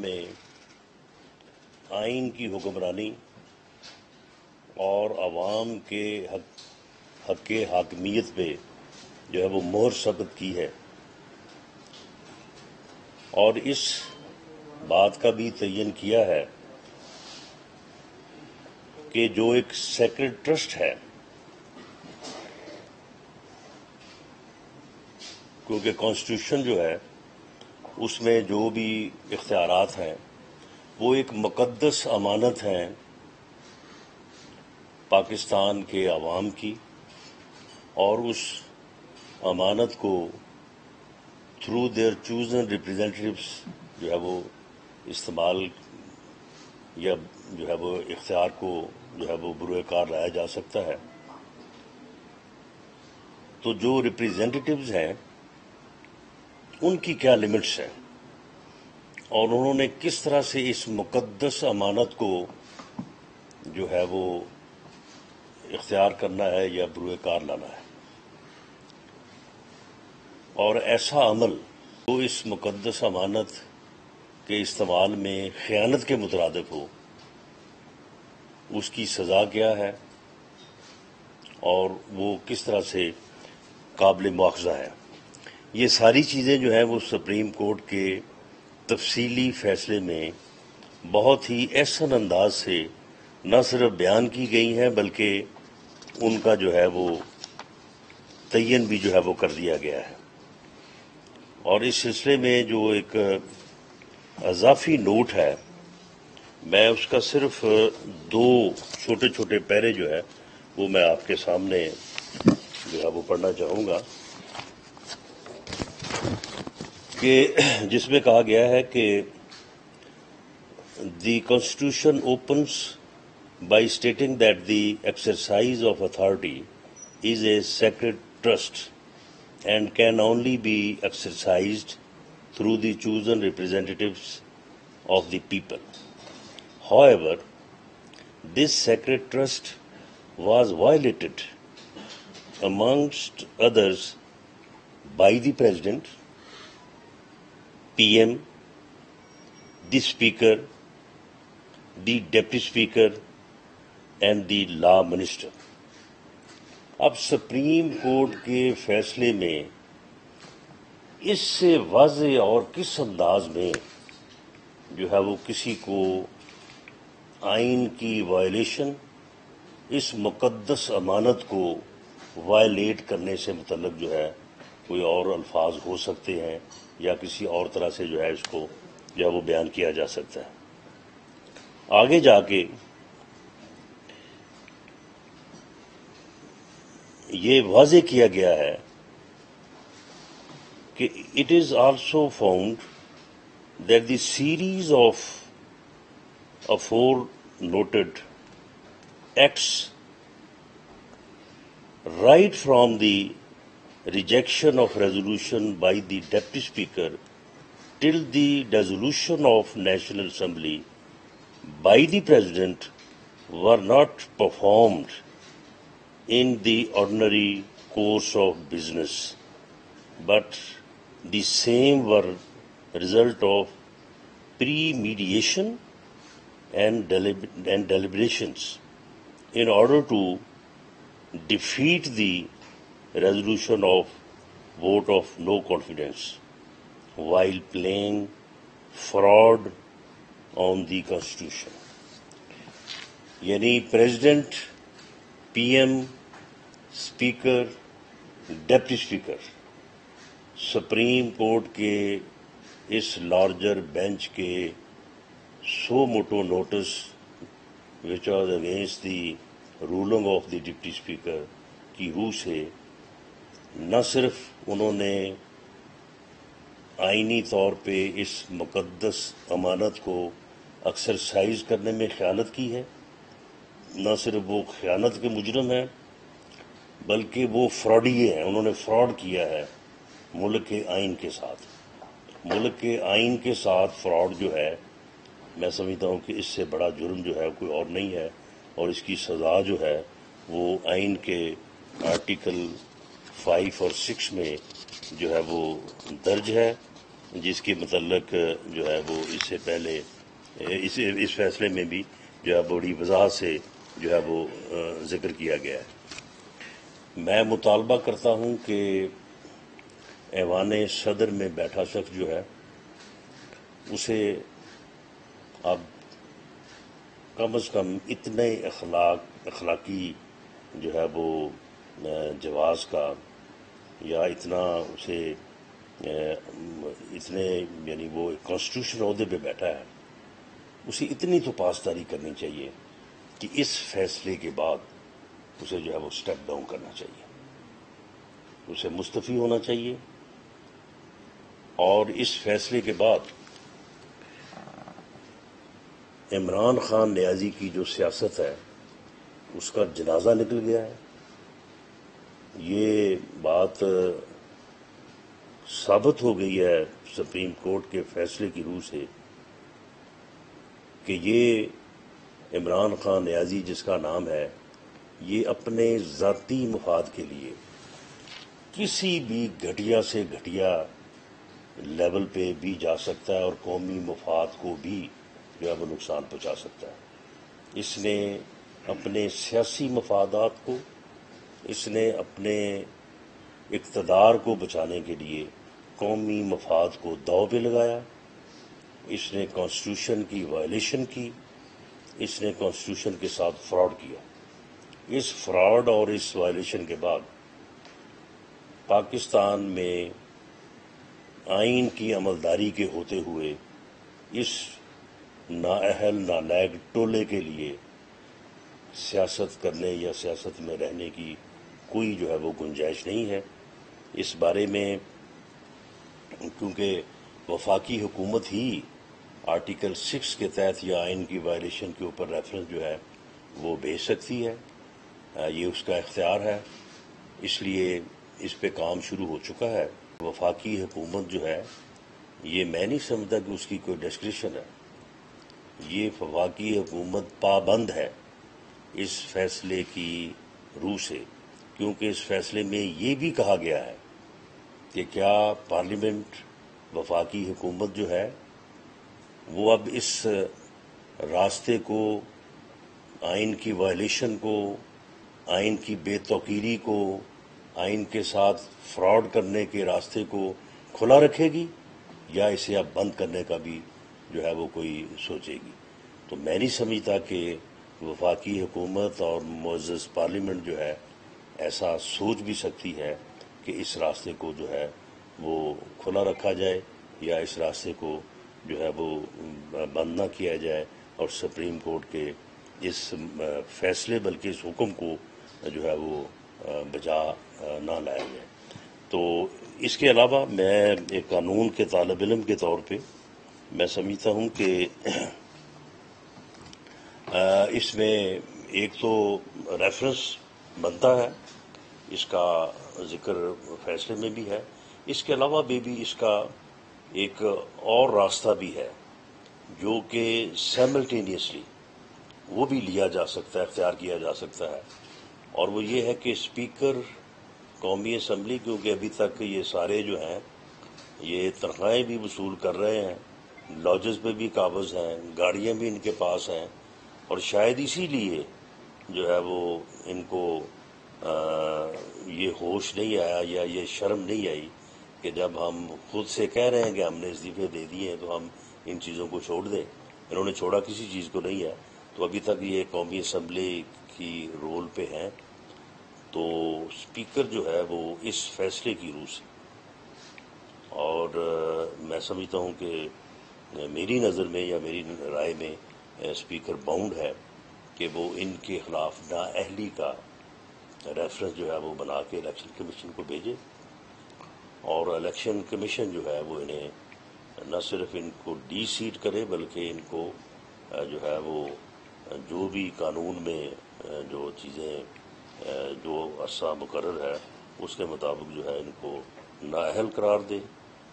میں آئین کی حکمرانی اور عوام کے حق حاکمیت پہ جو ہے وہ مہر ثبت کی ہے، اور اس بات کا بھی تعین کیا ہے کہ جو ایک سیکرڈ ٹرسٹ ہے، کیونکہ کانسٹیٹیوشن جو ہے اس میں جو بھی اختیارات ہیں وہ ایک مقدس امانت ہیں پاکستان کے عوام کی، اور اس امانت کو تھرو دیئر چوزن ریپرزینٹیوز جو ہے وہ استعمال یا جو ہے وہ اختیار کو جو ہے وہ بروئے کار لایا جا سکتا ہے۔ تو جو ریپرزینٹیوز ہیں ان کی کیا لمٹس ہیں، اور انہوں نے کس طرح سے اس مقدس امانت کو جو ہے وہ اختیار کرنا ہے یا بروئے کار لانا ہے، اور ایسا عمل جو اس مقدس امانت کے استعمال میں خیانت کے مترادف ہو، اس کی سزا کیا ہے اور وہ کس طرح سے قابل مواخذہ ہے۔ یہ ساری چیزیں جو ہیں وہ سپریم کورٹ کے تفصیلی فیصلے میں بہت ہی احسن انداز سے نہ صرف بیان کی گئی ہیں بلکہ ان کا جو ہے وہ تعین بھی جو ہے وہ کر دیا گیا ہے۔ اور اس سلسلے میں جو ایک اضافی نوٹ ہے، میں اس کا صرف دو چھوٹے چھوٹے پیرے جو ہے وہ میں آپ کے سامنے جو ہے وہ پڑھنا چاہوں گا، کہ جس میں کہا گیا ہے کہ the constitution opens by stating that the exercise of authority is a sacred trust and can only be exercised through the chosen representatives of the people. However, this sacred trust was violated, amongst others, by the President, PM, the Speaker, the Deputy Speaker, and the Law Minister. اب supreme court کے فیصلے میں اس سے واضح اور کس انداز میں جو ہے وہ کسی کو آئین کی وائلیشن، اس مقدس امانت کو وائلیٹ کرنے سے متعلق جو ہے کوئی اور الفاظ ہو سکتے ہیں یا کسی اور طرح سے جو ہے اس کو جو ہے وہ بیان کیا جا سکتا ہے۔ آگے جا کے یہ واضح کیا گیا ہے کہ it is also found that the series of afore noted acts right from the rejection of resolution by the Deputy Speaker till the dissolution of National Assembly by the President were not performed in the ordinary course of business, but the same were result of premediation and deliberations in order to defeat the resolution of vote of no confidence while playing fraud on the Constitution. یعنی president, P M, speaker, deputy speaker supreme court کے اس larger bench کے suo motu notice which was against the ruling of the deputy speaker کی روح سے نہ صرف انہوں نے آئینی طور پہ اس مقدس امانت کو ایکسرسائز کرنے میں خیانت کی ہے، نہ صرف وہ خیانت کے مجرم ہیں بلکہ وہ فراڈیے ہیں، انہوں نے فراڈ کیا ہے ملک کے آئین کے ساتھ۔ ملک کے آئین کے ساتھ فراڈ جو ہے، میں سمجھتا ہوں کہ اس سے بڑا جرم جو ہے کوئی اور نہیں ہے، اور اس کی سزا جو ہے وہ آئین کے آرٹیکل 5 اور 6 میں جو ہے وہ درج ہے، جس کے متعلق جو ہے وہ اس سے پہلے اس فیصلے میں بھی جو ہے بڑی وضاحت سے جو ہے وہ ذکر کیا گیا ہے۔ میں مطالبہ کرتا ہوں کہ ایوان صدر میں بیٹھا شخص جو ہے اسے اب کم از کم اتنے اخلاقی جو ہے وہ جواز کا یا اتنا اسے اتنے یعنی وہ کانسٹیٹیوشن عہدے پہ بیٹھا ہے، اسے اتنی تو پاسداری کرنی چاہیے کہ اس فیصلے کے بعد اسے جو ہے وہ سٹیپ ڈاؤن کرنا چاہیے، اسے مستعفی ہونا چاہیے، اور اس فیصلے کے بعد عمران خان نیازی کی جو سیاست ہے اس کا جنازہ نکل گیا ہے۔ یہ بات ثابت ہو گئی ہے سپریم کورٹ کے فیصلے کی روح سے کہ یہ عمران خان نیازی جس کا نام ہے، یہ اپنے ذاتی مفاد کے لیے کسی بھی گھٹیا سے گھٹیا لیول پہ بھی جا سکتا ہے اور قومی مفاد کو بھی جو ہے وہ نقصان پہنچا سکتا ہے۔ اس نے اپنے سیاسی مفادات کو، اس نے اپنے اقتدار کو بچانے کے لیے قومی مفاد کو داؤ پہ لگایا، اس نے کانسٹیٹیوشن کی وائلیشن کی، اس نے کانسٹیٹیوشن کے ساتھ فراڈ کیا۔ اس فراڈ اور اس وائلیشن کے بعد پاکستان میں آئین کی عملداری کے ہوتے ہوئے اس نااہل نالائق ٹولے کے لیے سیاست کرنے یا سیاست میں رہنے کی کوئی جو ہے وہ گنجائش نہیں ہے۔ اس بارے میں کیونکہ وفاقی حکومت ہی آرٹیکل 6 کے تحت یا آئین کی وائلیشن کے اوپر ریفرنس جو ہے وہ بھیج سکتی ہے، یہ اس کا اختیار ہے، اس لیے اس پہ کام شروع ہو چکا ہے۔ وفاقی حکومت جو ہے یہ میں نہیں سمجھتا کہ اس کی کوئی ڈسکریشن ہے، یہ وفاقی حکومت پابند ہے اس فیصلے کی روح سے، کیونکہ اس فیصلے میں یہ بھی کہا گیا ہے کہ کیا پارلیمنٹ وفاقی حکومت جو ہے وہ اب اس راستے کو، آئین کی وائلیشن کو، آئین کی بے توقیری کو، آئین کے ساتھ فراڈ کرنے کے راستے کو کھلا رکھے گی یا اسے اب بند کرنے کا بھی جو ہے وہ کوئی سوچے گی۔ تو میں نہیں سمجھتا کہ وفاقی حکومت اور معزز پارلیمنٹ جو ہے ایسا سوچ بھی سکتی ہے کہ اس راستے کو جو ہے وہ کھلا رکھا جائے یا اس راستے کو جو ہے وہ بند نہ کیا جائے اور سپریم کورٹ کے اس فیصلے بلکہ اس حکم کو جو ہے وہ بجا نہ لایا جائے۔ تو اس کے علاوہ میں ایک قانون کے طالب علم کے طور پہ میں سمجھتا ہوں کہ اس میں ایک تو ریفرنس بنتا ہے، اس کا ذکر فیصلے میں بھی ہے، اس کے علاوہ بھی اس کا ایک اور راستہ بھی ہے جو کہ سیملٹینیسلی وہ بھی لیا جا سکتا ہے، اختیار کیا جا سکتا ہے، اور وہ یہ ہے کہ اسپیکر قومی اسمبلی، کیونکہ ابھی تک یہ سارے جو ہیں یہ تنخواہیں بھی وصول کر رہے ہیں، لاجز پہ بھی قابض ہیں، گاڑیاں بھی ان کے پاس ہیں، اور شاید اسی لیے جو ہے وہ ان کو یہ ہوش نہیں آیا یا یہ شرم نہیں آئی کہ جب ہم خود سے کہہ رہے ہیں کہ ہم نے استعفے دے دیے ہیں تو ہم ان چیزوں کو چھوڑ دیں۔ انہوں نے چھوڑا کسی چیز کو نہیں ہے، تو ابھی تک یہ قومی اسمبلی کی رول پہ ہیں۔ تو اسپیکر جو ہے وہ اس فیصلے کی روح سے، اور میں سمجھتا ہوں کہ میری نظر میں یا میری رائے میں اسپیکر باؤنڈ ہے کہ وہ ان کے خلاف نااہلی کا ریفرنس جو ہے وہ بنا کے الیکشن کمیشن کو بھیجے، اور الیکشن کمیشن جو ہے وہ انہیں نہ صرف ان کو ڈی سیٹ کرے بلکہ ان کو جو ہے وہ جو بھی قانون میں جو چیزیں جو عرصہ مقرر ہے اس کے مطابق جو ہے ان کو نااہل قرار دے،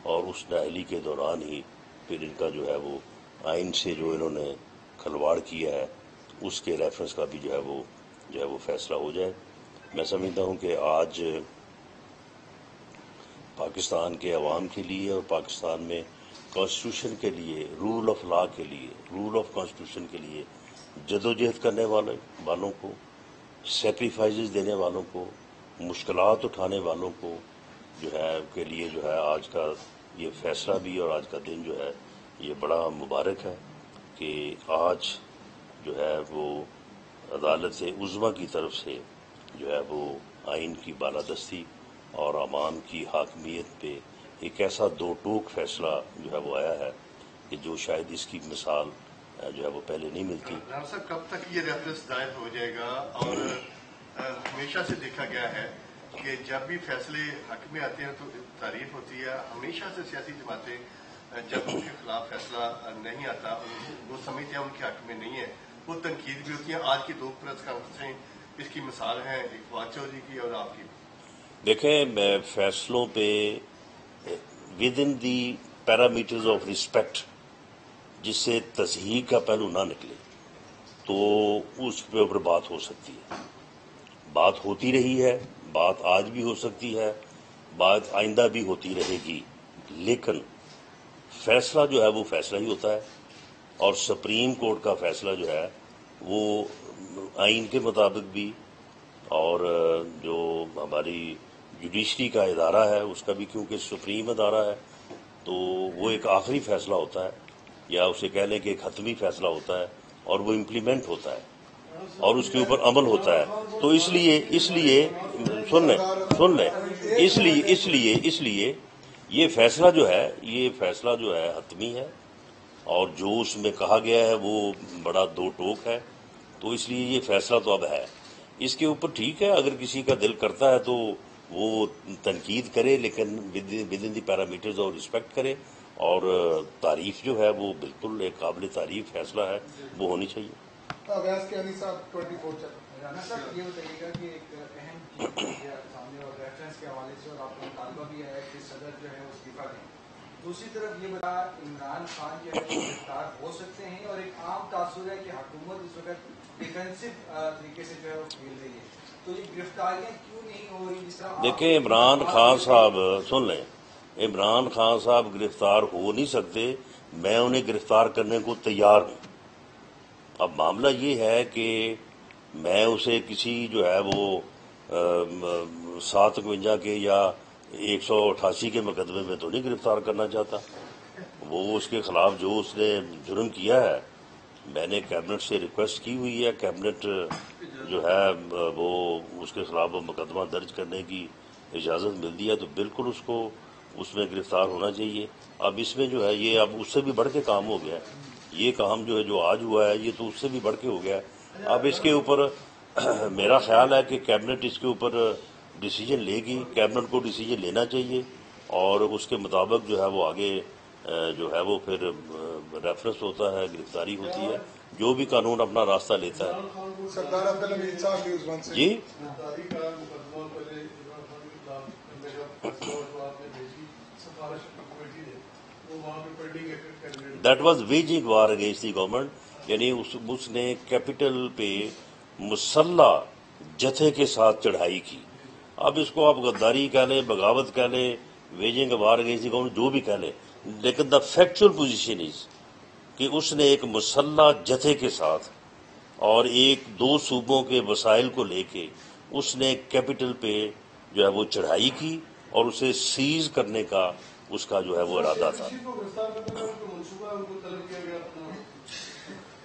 اور اس نااہلی کے دوران ہی پھر ان کا جو ہے وہ آئین سے جو انہوں نے کھلواڑ کیا ہے اس کے ریفرنس کا بھی جو ہے وہ فیصلہ ہو جائے۔ میں سمجھتا ہوں کہ آج پاکستان کے عوام کے لیے اور پاکستان میں کانسٹیٹیوشن کے لیے، رول آف لا کے لیے، رول آف کانسٹیٹیوشن کے لیے جدوجہد کرنے والوں کو، سیکریفائزز دینے والوں کو، مشکلات اٹھانے والوں کو جو ہے کے لیے جو ہے آج کا یہ فیصلہ بھی اور آج کا دن جو ہے یہ بڑا مبارک ہے کہ آج جو ہے وہ عدالت عظمیٰ کی طرف سے جو ہے وہ آئین کی بالادستی اور عوام کی حاکمیت پہ ایک ایسا دو ٹوک فیصلہ جو ہے وہ آیا ہے کہ جو شاید اس کی مثال جو ہے وہ پہلے نہیں ملتی۔ رانا صاحب، کب تک یہ ریفرنس دائر ہو جائے گا؟ اور ہمیشہ سے دیکھا گیا ہے کہ جب بھی فیصلے حق میں آتے ہیں تو تعریف ہوتی ہے، ہمیشہ سے سیاسی جماعتیں جب ان کے خلاف فیصلہ نہیں آتا وہ سمجھتے ہیں ان کے حق میں نہیں ہے، وہ تنقید بھی ہوتی ہیں۔ آج کی دو پریس کانفرنسیں اس کی مثال ہیں، ایک فواد چودھری کی اور آپ کی۔ دیکھیں، فیصلوں پہ with in the parameters of respect جس سے تصحیح کا پہلو نہ نکلے تو اس کے اوپر بات ہو سکتی ہے، بات ہوتی رہی ہے، بات آج بھی ہو سکتی ہے، بات آئندہ بھی ہوتی رہے گی، لیکن فیصلہ جو ہے وہ فیصلہ ہی ہوتا ہے، اور سپریم کورٹ کا فیصلہ جو ہے وہ آئین کے مطابق بھی اور جو ہماری جوڈیشری کا ادارہ ہے اس کا بھی، کیونکہ سپریم ادارہ ہے تو وہ ایک آخری فیصلہ ہوتا ہے، یا اسے کہہ لیں کہ ایک حتمی فیصلہ ہوتا ہے اور وہ امپلیمنٹ ہوتا ہے اور اس کے اوپر عمل ہوتا ہے۔ تو اس لیے سن لیں اس لیے یہ فیصلہ جو ہے حتمی ہے، اور جو اس میں کہا گیا ہے وہ بڑا دو ٹوک ہے، تو اس لیے یہ فیصلہ تو اب ہے۔ اس کے اوپر ٹھیک ہے، اگر کسی کا دل کرتا ہے تو وہ تنقید کرے، لیکن ود ان دی پیرامیٹرز اور رسپیکٹ کرے، اور تعریف جو ہے وہ بالکل ایک قابل تعریف فیصلہ ہے، وہ ہونی چاہیے۔ رانا صاحب، یہ بتائیے گا کہ ایک اہم چیز سامنے اور ریفرنس کے حوالے سے اور آپ کا مطالبہ بھی ہے کہ صدر جو ہے وہ استعفیٰ دیں، دوسری طرف یہ بتا عمران خان جو ہے وہ گرفتار ہو سکتے ہیں، اور ایک عام تاثر ہے کہ حکومت اس وقت ڈیفینسو طریقے سے جو ہے وہ کھیل رہی ہے، تو یہ گرفتاریاں کیوں نہیں ہو رہی؟ جس طرح دیکھیں، عمران خان صاحب سن لیں، عمران خان صاحب گرفتار ہو نہیں سکتے، میں انہیں گرفتار کرنے کو تیار ہوں۔ اب معاملہ یہ ہے کہ میں اسے کسی جو ہے وہ 751 کے یا 188 کے مقدمے میں تو نہیں گرفتار کرنا چاہتا۔ وہ اس کے خلاف جو اس نے جرم کیا ہے، میں نے کیبنٹ سے ریکویسٹ کی ہوئی ہے، کیبنٹ جو ہے وہ اس کے خلاف مقدمہ درج کرنے کی اجازت ملتی ہے تو بالکل اس کو اس میں گرفتار ہونا چاہیے۔ اب اس میں جو ہے یہ اب اس سے بھی بڑھ کے کام ہو گیا ہے، یہ کام جو ہے جو آج ہوا ہے یہ تو اس سے بھی بڑھ کے ہو گیا ہے۔ اب اس کے اوپر میرا خیال ہے کہ کیبنٹ اس کے اوپر ڈیسیجن لے گی، کیبنٹ کو ڈیسیجن لینا چاہیے، اور اس کے مطابق جو ہے وہ آگے جو ہے وہ پھر ریفرنس ہوتا ہے، گرفتاری ہوتی ہے، جو بھی قانون اپنا راستہ لیتا ہے۔ سردار عبدالحمید صاحب نیوز ون سے۔ جی that was waging war against the government, یعنی اس نے کیپٹل پہ مسلح جتھے کے ساتھ چڑھائی کی۔ اب اس کو آپ غداری کہہ لیں، بغاوت کہہ لیں، waging war against the government, جو بھی کہہ لیں، لیکن دا فیکچوئل پوزیشن از کہ اس نے ایک مسلح جتھے کے ساتھ اور ایک دو صوبوں کے وسائل کو لے کے اس نے کیپٹل پہ جو ہے وہ چڑھائی کی اور اسے سیز کرنے کا اس کا جو ہے وہ ارادہ تھا۔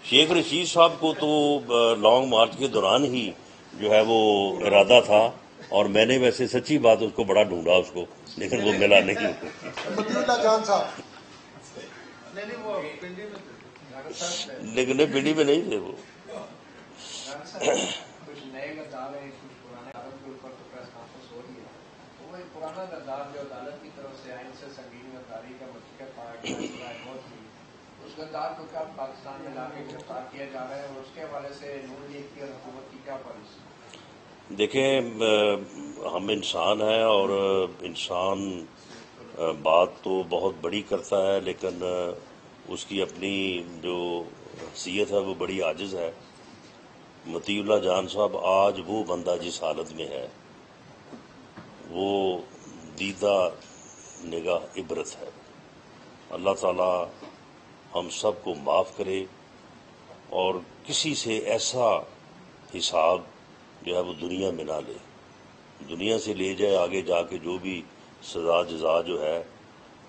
شیخ رشید صاحب کو تو لانگ مارچ کے دوران ہی جو ہے وہ ارادہ تھا، اور میں نے ویسے سچی بات اس کو بڑا ڈھونڈا اس کو، لیکن وہ ملا نہیں۔ مطیع اللہ جان صاحب لیکن پنڈی میں نہیں تھے وہ۔ کچھ نئے غدار ہیں، کچھ پرانے عالم کے اوپر تو پریس کانفرنس ہو رہی ہے، وہ ایک پرانا غدار جو عدالت کی طرف سے آئین سے سنگین غداری کا مرتکب پایا گیا ہے موت کی، اس غدار کو کیا پاکستان میں لا کے گرفتار کیا جا رہا ہے، اور اس کے حوالے سے نون لیگ کی اور حکومت کی کیا پالیسی؟ دیکھیں، ہم انسان ہیں اور انسان بات تو بہت بڑی کرتا ہے، لیکن اس کی اپنی جو حیثیت ہے وہ بڑی عاجز ہے۔ مطیع اللہ جان صاحب آج وہ بندہ جس حالت میں ہے وہ دیدہ نگاہ عبرت ہے۔ اللہ تعالی ہم سب کو معاف کرے اور کسی سے ایسا حساب جو ہے وہ دنیا میں نہ لے، دنیا سے لے جائے، آگے جا کے جو بھی سزا جزا جو ہے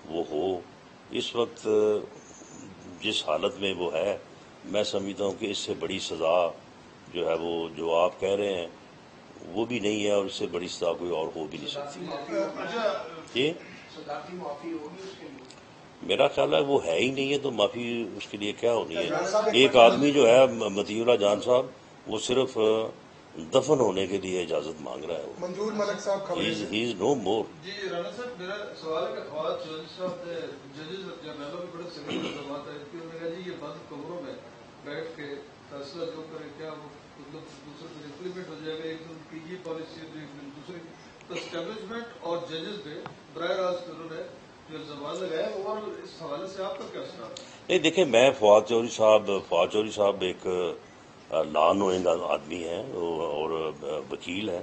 وہ ہو۔ اس وقت جس حالت میں وہ ہے، میں سمجھتا ہوں کہ اس سے بڑی سزا جو ہے وہ جو آپ کہہ رہے ہیں وہ بھی نہیں ہے، اور اس سے بڑی سزا کوئی اور ہو بھی نہیں سکتی۔ یہ صدارتی معافی ہوگی اس کے لیے؟ میرا خیال ہے وہ ہے ہی نہیں ہے، تو معافی اس کے لیے کیا ہونی ہے؟ ایک آدمی جو ہے مطیع اللہ جان صاحب، وہ صرف دفن ہونے کے لیے اجازت مانگ رہا ہے، منظور ملک صاحب خبر ہی از نو مور۔ جی رانا صاحب، میرا سوال ہے کہ خواجہ جج صاحب نے ججز جنرلوں کے بڑے سوال الزامات ہے کہ انہوں نے کہا جی یہ بند کمروں میں بیٹھ کے فیصلہ جو کرے کیا وہ مطلب دوسرے پہ امپلیمنٹ ہو جائے گا، ایک دن کی یہ پالیسی دوسرے تو اسٹیبلشمنٹ اور ججز پہ براہ راست انہوں نے جو الزامات لگائے، اور اس حوالے سے آپ کا کیا خیال ہے؟ نہیں دیکھیں، میں فواد چودھری صاحب ایک لا نوئنگ آدمی ہیں اور وکیل ہیں۔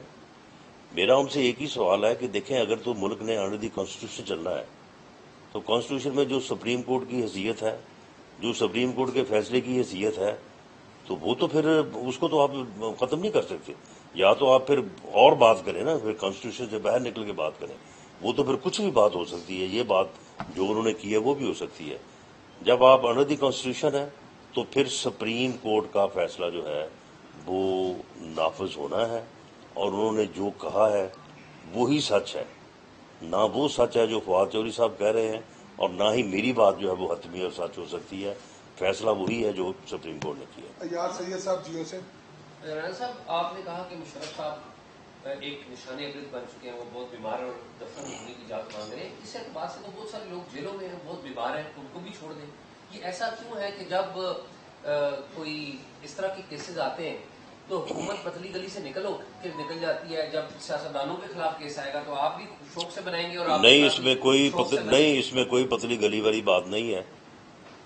میرا ان سے ایک ہی سوال ہے کہ دیکھیں، اگر تو ملک نے انڈر دی کانسٹیٹیوشن چلنا ہے تو کانسٹیٹیوشن میں جو سپریم کورٹ کی حیثیت ہے، جو سپریم کورٹ کے فیصلے کی حیثیت ہے، تو وہ تو پھر اس کو تو آپ ختم نہیں کر سکتے۔ یا تو آپ پھر اور بات کریں نا، پھر کانسٹیٹیوشن سے باہر نکل کے بات کریں، وہ تو پھر کچھ بھی بات ہو سکتی ہے۔ یہ بات جو انہوں نے کی ہے وہ بھی ہو سکتی ہے۔ جب آپ انڈر دی کانسٹیٹیوشن ہے تو پھر سپریم کورٹ کا فیصلہ جو ہے وہ نافذ ہونا ہے، اور انہوں نے جو کہا ہے وہی سچ ہے، نہ وہ سچ ہے جو فواد چودھری صاحب کہہ رہے ہیں، اور نہ ہی میری بات جو ہے وہ حتمی اور سچ ہو سکتی ہے۔ فیصلہ وہی ہے جو سپریم کورٹ نے کیا۔ یار سید صاحب جیو سے رانا صاحب، آپ نے کہا کہ مشرف صاحب ایک نشان عبرت بن چکے ہیں، وہ بہت بیمار اور دفن ہونے کی اجازت مانگ رہے ہیں۔ اس اعتبار سے تو بہت سارے لوگ جیلوں میں ہیں، بہت بیمار ہیں، ان کو بھی چھوڑ دیں۔ یہ ایسا کیوں ہے کہ جب کوئی اس طرح کے کیسز آتے ہیں تو حکومت پتلی گلی سے نکل جاتی ہے، جب سیاستدانوں کے خلاف کیس آئے گا تو آپ بھی شوق سے بنائیں گے؟ اور آپ نہیں، اس میں کوئی پتلی گلی والی بات نہیں ہے۔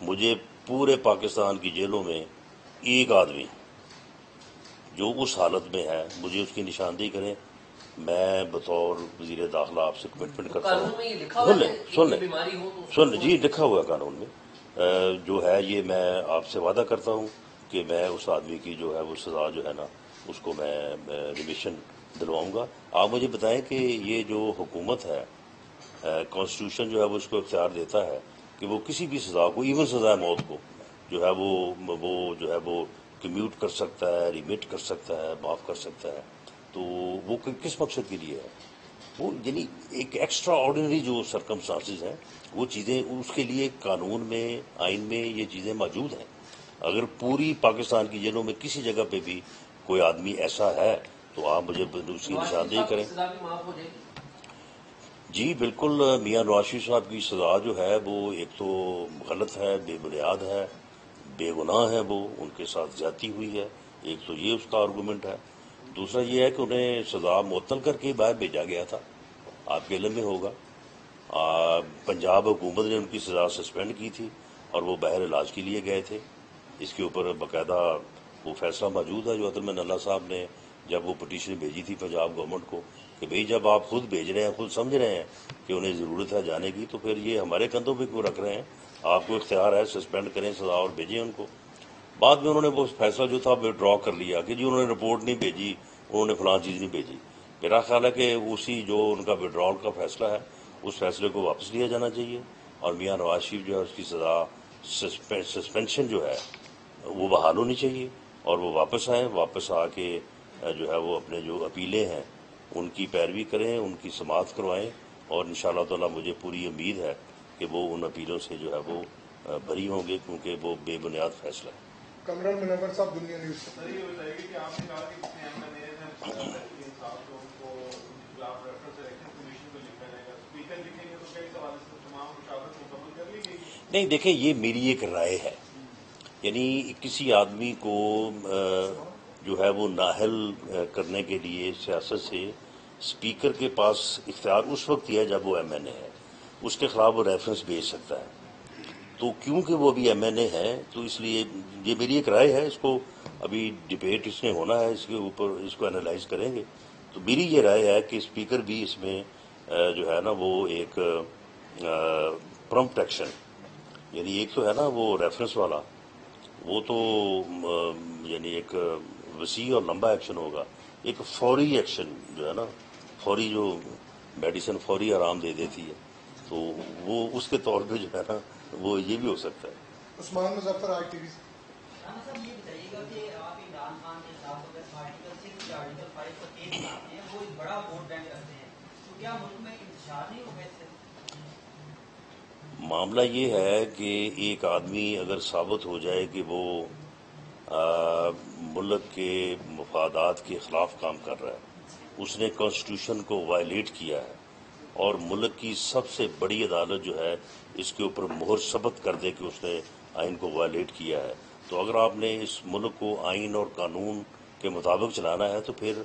مجھے پورے پاکستان کی جیلوں میں ایک آدمی جو اس حالت میں ہے، مجھے اس کی نشاندہی کریں، میں بطور وزیر داخلہ آپ سے کمٹمنٹ کرتا قانون ہوں۔ میں یہ لکھا ہوا ہے کہ بیماری ہو تو جی لکھا ہوا ہے قانون میں، جو ہے یہ میں آپ سے وعدہ کرتا ہوں کہ میں اس آدمی کی جو ہے وہ سزا جو ہے نا اس کو میں ریمیشن دلواؤں گا۔ آپ مجھے بتائیں کہ یہ جو حکومت ہے، کانسٹیٹیوشن جو ہے وہ اس کو اختیار دیتا ہے کہ وہ کسی بھی سزا کو، ایون سزا موت کو جو ہے وہ جو ہے وہ کمیوٹ کر سکتا ہے، ریمٹ کر سکتا ہے، معاف کر سکتا ہے۔ تو وہ کس مقصد کے لیے ہے؟ وہ یعنی ایک ایکسٹرا آرڈینری جو سرکمسٹانسز ہیں، وہ چیزیں اس کے لیے قانون میں، آئین میں یہ چیزیں موجود ہیں۔ اگر پوری پاکستان کی جیلوں میں کسی جگہ پہ بھی کوئی آدمی ایسا ہے تو آپ مجھے اس کی نشاندہی کریں۔ سزا بھی معاف ہو جائے گی؟ جی بالکل، میاں نواز شریف صاحب کی سزا جو ہے وہ ایک تو غلط ہے، بے بنیاد ہے، بے گناہ ہے، وہ ان کے ساتھ زیادتی ہوئی ہے، ایک تو یہ اس کا آرگومنٹ ہے۔ دوسرا یہ ہے کہ انہیں سزا معطل کر کے باہر بھیجا گیا تھا، آپ کے علم میں ہوگا۔ پنجاب حکومت نے ان کی سزا سسپینڈ کی تھی اور وہ باہر علاج کے لیے گئے تھے۔ اس کے اوپر باقاعدہ وہ فیصلہ موجود ہے جو عطر اللہ صاحب نے جب وہ پٹیشن بھیجی تھی پنجاب گورنمنٹ کو کہ بھئی جب آپ خود بھیج رہے ہیں، خود سمجھ رہے ہیں کہ انہیں ضرورت ہے جانے کی، تو پھر یہ ہمارے کندھوں پہ کیوں رکھ رہے ہیں؟ آپ کو اختیار ہے، سسپینڈ کریں سزا اور بھیجیں ان کو۔ بعد میں انہوں نے وہ فیصلہ جو تھا وڈرا کر لیا کہ جی انہوں نے رپورٹ نہیں بھیجی، انہوں نے فلاں چیز نہیں بھیجی۔ میرا خیال ہے کہ اسی جو ان کا وڈرال کا فیصلہ ہے اس فیصلے کو واپس لیا جانا چاہیے، اور میاں نواز شریف جو ہے اس کی سزا سسپینشن جو ہے وہ بحال ہونی چاہیے، اور وہ واپس آئیں، واپس آ کے جو ہے وہ اپنے جو اپیلیں ہیں ان کی پیروی کریں، ان کی سماعت کروائیں، اور انشاءاللہ تعالی مجھے پوری امید ہے کہ وہ ان اپیلوں سے جو ہے وہ بری ہوں گے، کیونکہ وہ بے بنیاد فیصلہ ہے۔ کمران منور صاحب دنیا نیوز سے۔ سر یہ بتائیے کہ آپ نے کہا کہ جتنے ایم این اے ہیں انصاف کو ان کو خلاف ریفرنس الیکشن کمیشن کو لکھا جائے گا، اسپیکر لکھیں گے تو کئی سوال سے تمام مشاورت مکمل کر لی گئی؟ نہیں دیکھیں، یہ میری ایک رائے ہے، یعنی کسی آدمی کو جو ہے وہ نااہل کرنے کے لیے سیاست سے اسپیکر کے پاس اختیار اس وقت ہی ہے جب وہ ایم این اے ہے، اس کے خلاف وہ ریفرنس بھیج سکتا ہے۔ تو کیونکہ وہ ابھی ایم این اے ہے تو اس لیے یہ میری ایک رائے ہے، اس کو ابھی ڈبیٹ اس میں ہونا ہے، اس کے اوپر اس کو انالائز کریں گے۔ تو میری یہ رائے ہے کہ اسپیکر بھی اس میں جو ہے نا وہ ایک پرمپٹ ایکشن، یعنی ایک تو ہے نا وہ ریفرنس والا، وہ تو یعنی ایک وسیع اور لمبا ایکشن ہوگا. ایک فوری ایکشن جو ہے نا، فوری جو میڈیسن فوری آرام دے دیتی ہے، تو وہ اس کے طور پہ جو ہے نا وہ یہ بھی ہو سکتا ہے. Usman Muzaffar I T V. Rana صاحب یہ بتائیے گا کہ آپ عمران خان کے خلاف اگر آرٹیکل 6 یا آرٹیکل 5 کا کیس بناتے ہیں، وہ ایک بڑا ووٹ بینک رکھتے ہیں، تو کیا ملک میں انتشار نہیں ہوگا اس سے؟ معاملہ یہ ہے کہ ایک آدمی اگر ثابت ہو جائے کہ وہ ملک کے مفادات کے خلاف کام کر رہا ہے، اس نے کانسٹیٹیوشن کو وائلیٹ کیا ہے، اور ملک کی سب سے بڑی عدالت جو ہے اس کے اوپر مہر ثبت کر دے کہ اس نے آئین کو وائلیٹ کیا ہے، تو اگر آپ نے اس ملک کو آئین اور قانون کے مطابق چلانا ہے تو پھر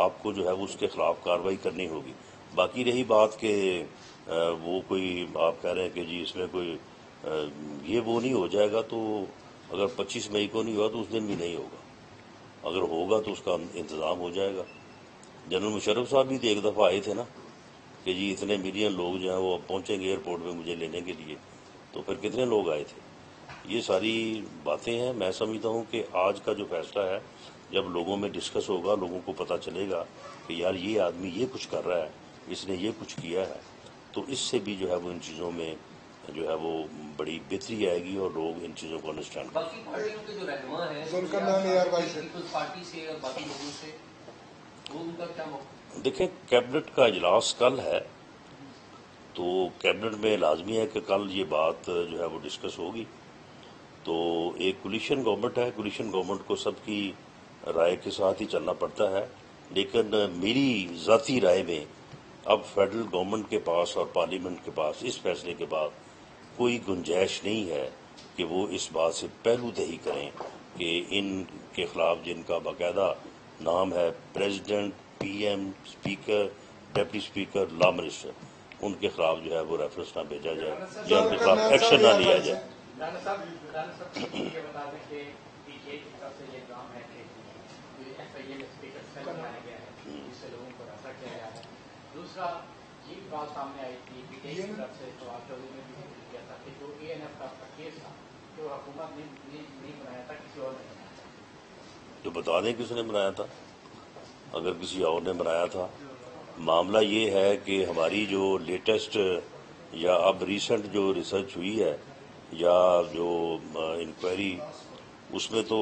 آپ کو جو ہے وہ اس کے خلاف کارروائی کرنی ہوگی. باقی رہی بات کہ وہ کوئی آپ کہہ رہے ہیں کہ جی اس میں کوئی یہ وہ نہیں ہو جائے گا، تو اگر 25 مئی کو نہیں ہوا تو اس دن بھی نہیں ہوگا، اگر ہوگا تو اس کا انتظام ہو جائے گا. جنرل مشرف صاحب بھی تو ایک دفعہ آئے تھے نا کہ جی اتنے ملین لوگ جو ہیں وہ پہنچیں گے ایئرپورٹ پہ مجھے لینے کے لیے، تو پھر کتنے لوگ آئے تھے. یہ ساری باتیں ہیں. میں سمجھتا ہوں کہ آج کا جو فیصلہ ہے جب لوگوں میں ڈسکس ہوگا، لوگوں کو پتہ چلے گا کہ یار یہ آدمی یہ کچھ کر رہا ہے، اس نے یہ کچھ کیا ہے، تو اس سے بھی جو ہے وہ ان چیزوں میں جو ہے وہ بڑی بہتری آئے گی اور لوگ ان چیزوں کو انڈرسٹینڈ کریں. باقی پارٹیوں کے جو رہنما ہیں ذوالقرنین ایئر وائز سے، پیپلز پارٹی سے اور باقی لوگوں سے، وہ ان کا کیا موقف؟ دیکھیں کیبنٹ کا اجلاس کل ہے، تو کیبنٹ میں لازمی ہے کہ کل یہ بات جو ہے وہ ڈسکس ہوگی. تو ایک کولیشن گورنمنٹ ہے، کولیشن گورنمنٹ کو سب کی رائے کے ساتھ ہی چلنا پڑتا ہے، لیکن میری ذاتی رائے میں اب فیڈرل گورنمنٹ کے پاس اور پارلیمنٹ کے پاس اس فیصلے کے بعد کوئی گنجائش نہیں ہے کہ وہ اس بات سے پہلو دہی کریں کہ ان کے خلاف جن کا باقاعدہ نام ہے president, P M, speaker, deputy speaker, law minister, ان کے خلاف جو ہے وہ ریفرنس نہ بھیجا جائے یا ان کے خلاف ایکشن نہ لیا جائے. رانا صاحب یہ بتا دیں کہ پی ٹی آئی کی طرف سے یہ کام ہے کہ ایف آئی اے میں اسپیکر سیل بنایا گیا ہے، جس سے لوگوں کو رسا کیا گیا ہے. دوسرا یہ بات سامنے آئی تھی پی ٹی آئی کی طرف سے، تو آپ چودھری نے بھی ذکر کیا تھا کہ جو اے این ایف کا کیس تھا کہ وہ حکومت نے نہیں بنایا تھا، کسی اور نے بنایا تھا. جو بتا دیں کس نے بنایا تھا، اگر کسی اور نے بنایا تھا. معاملہ یہ ہے کہ ہماری جو لیٹسٹ یا اب ریسنٹ جو ریسرچ ہوئی ہے یا جو انکوائری، اس میں تو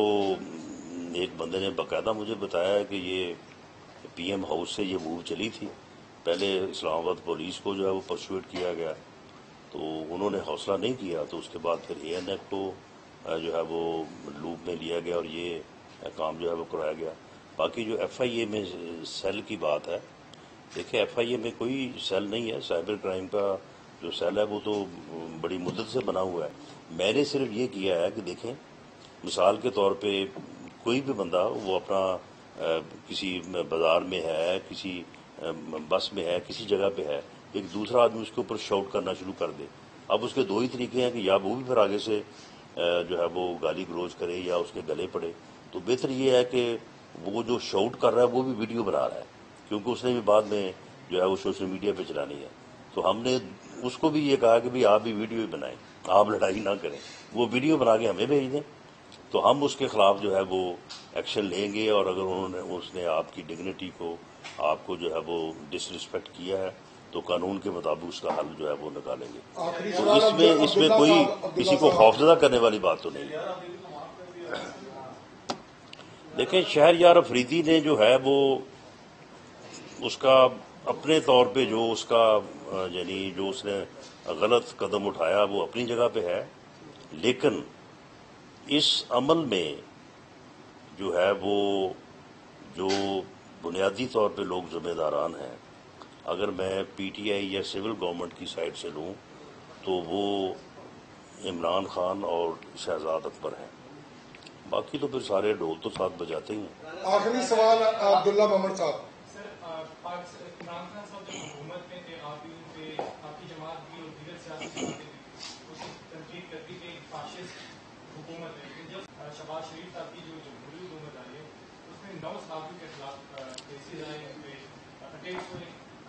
ایک بندے نے باقاعدہ مجھے بتایا کہ یہ پی ایم ہاؤس سے یہ موو چلی تھی. پہلے اسلام آباد پولیس کو جو ہے وہ پرسویٹ کیا گیا، تو انہوں نے حوصلہ نہیں کیا، تو اس کے بعد پھر اے این ایف کو جو ہے وہ لوپ میں لیا گیا اور یہ کام جو ہے وہ کرایا گیا. باقی جو ایف آئی اے میں سیل کی بات ہے، دیکھیں ایف آئی اے میں کوئی سیل نہیں ہے. سائبر کرائم کا جو سیل ہے وہ تو بڑی مدت سے بنا ہوا ہے. میں نے صرف یہ کیا ہے کہ دیکھیں مثال کے طور پہ کوئی بھی بندہ وہ اپنا کسی بازار میں ہے، کسی بس میں ہے، کسی جگہ پہ ہے، ایک دوسرا آدمی اس کے اوپر شاؤٹ کرنا شروع کر دے. اب اس کے دو ہی طریقے ہیں کہ یا وہ بھی پھر آگے سے جو ہے وہ گالی گلوچ کرے یا اس کے گلے پڑے. تو بہتر یہ ہے کہ وہ جو شاؤٹ کر رہا ہے وہ بھی ویڈیو بنا رہا ہے، کیونکہ اس نے بھی بعد میں جو ہے وہ سوشل میڈیا پہ چلانی ہے. تو ہم نے اس کو بھی یہ کہا کہ بھی آپ بھی ویڈیو ہی بنائیں، آپ لڑائی نہ کریں، وہ ویڈیو بنا کے ہمیں بھیج دیں، تو ہم اس کے خلاف جو ہے وہ ایکشن لیں گے. اور اگر اس نے آپ کی ڈگنیٹی کو، آپ کو جو ہے وہ ڈس رسپیکٹ کیا ہے تو قانون کے مطابق اس کا حل جو ہے وہ نکالیں گے. آخری تو سوال اس میں کوئی کسی کو خوفزدہ کرنے والی بات تو نہیں ہے. دیکھیں شہر یار افریدی نے جو ہے وہ اس کا اپنے طور پہ جو اس کا یعنی جو اس نے غلط قدم اٹھایا وہ اپنی جگہ پہ ہے، لیکن اس عمل میں جو ہے وہ جو بنیادی طور پہ لوگ ذمہ داران ہیں، اگر میں پی ٹی آئی یا سول گورنمنٹ کی سائڈ سے لوں تو وہ عمران خان اور شہزاد اکبر ہیں. باقی تو پھر سارے ڈھول تو ساتھ بجاتے ہی ہیں. آخری سوال عبداللہ محمد صاحب. سر عمران خان صاحب جب حکومت میں تھے، آپ بھی ان پہ آپ کی جماعت بھی اور دیگر سیاسی جماعتیں بھی اس کی تنقید کرتی کہ ایک فاشسٹ حکومت ہے. لیکن جب شہباز شریف صاحب کی جو جمہوری حکومت آئی ہے اس میں 9 صحافیوں کے خلاف کیسز آئے، ان پہ اٹیکس ہوئے،